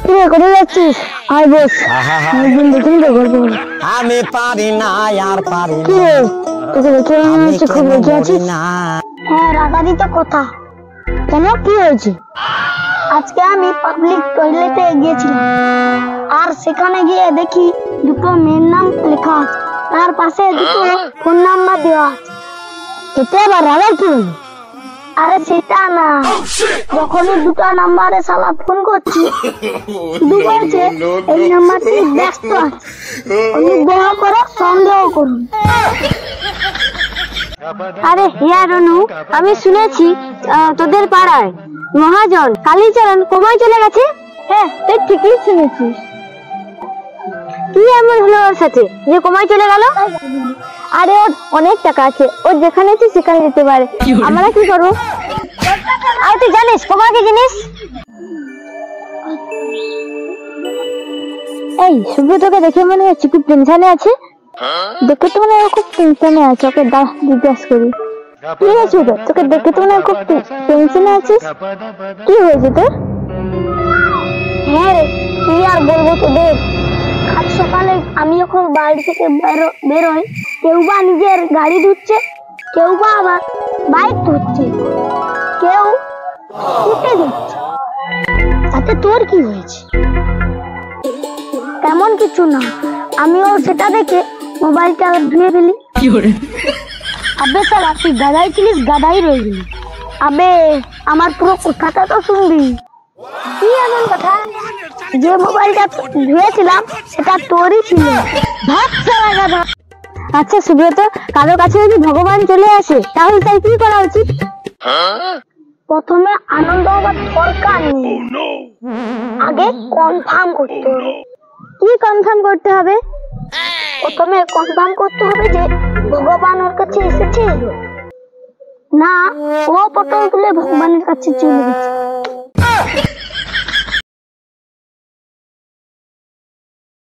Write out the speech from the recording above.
কিরে করে যাচ্ছিস? আয় বস। একদিন দেখিনি তো গল্প বল। আমি পারি না আর পারি না। কিরে তোকে দেখে মনে হচ্ছে খুব রেগে আছিস। হ্যাঁ, রাগারই তো কথা। কেন, কি হয়েছে? আজকে আমি পাবলিক টয়লেটে গিয়েছিলাম, আর সেখানে গিয়ে দেখি দুটো মেয়ের নাম লেখা আছে, তার পাশে দুটো ফোন নাম্বার দেওয়া আছে। এতে আবার রাগার কি হলো? আরে সেটা না, যখনই দুটো নাম্বারে শালা ফোন করছি শুধু বলছে এই নাম্বারটি ব্যস্ত আছে, অনুগ্রহ করে সন্দেহ করুন। আরে হিয়া রনু, আমি শুনেছি তোদের পাড়ায় মহাজন কালীচরণ কোমায় চলে গেছে। হ্যাঁ, তুই ঠিকই শুনেছিস। কি এমন হলো ওর সাথে যে কোমায় চলে গেল? আরে ওর অনেক টাকা আছে, ও যেখানে ইচ্ছে সেখানে যেতে পারে, আমরা কি করবো? আর তুই জানিস কোমা কি জিনিস? এই সুব্রতকে দেখে মনে হচ্ছে খুব টেনশনে আছে। দেখে তো মনে হয় খুব টেনশনে আছে, ওকে জিজ্ঞাসা করি। কি হয়েছে তোর? তোকে দেখে তো মনে হয় খুব টেনশনে আছিস, কি হয়েছে তোর? হ্যাঁ রে, কি আর বলবো তোদের। আজ সকালে আমি যখন বাড়ি থেকে বেরোই, কেউ বা নিজের গাড়ি ধুচ্ছে, কেউ বা আবার বাইক ধুচ্ছে, কেউ স্কুটি ধুচ্ছে। তাতে তোর কি হয়েছে? তেমন কিছু না, আমিও সেটা দেখে মোবাইলটা ধুয়ে ফেলি। আবে শালা, তুই গাধাই ছিলিস, গাধাই রয়ে গেলি। আবে আমার পুরো কথাটা তো শুনবি। কি এমন কথা? যে মোবাইলটা ধুয়েছিলাম সেটা তোরই ছিল। ভাত ছাড়া গাধা। আচ্ছা সুব্রত, কারো কাছে যদি ভগবান চলে আসে তাহলে তাই কি করা উচিত? প্রথমে আনন্দ হবার দরকার নেই, আগে কনফার্ম করতে হবে। কি কনফার্ম করতে হবে? প্রথমে কনফার্ম করতে হবে যে ভগবান ওর কাছে এসেছে, না ও পটল তুলে ভগবানের কাছে চলে গেছে।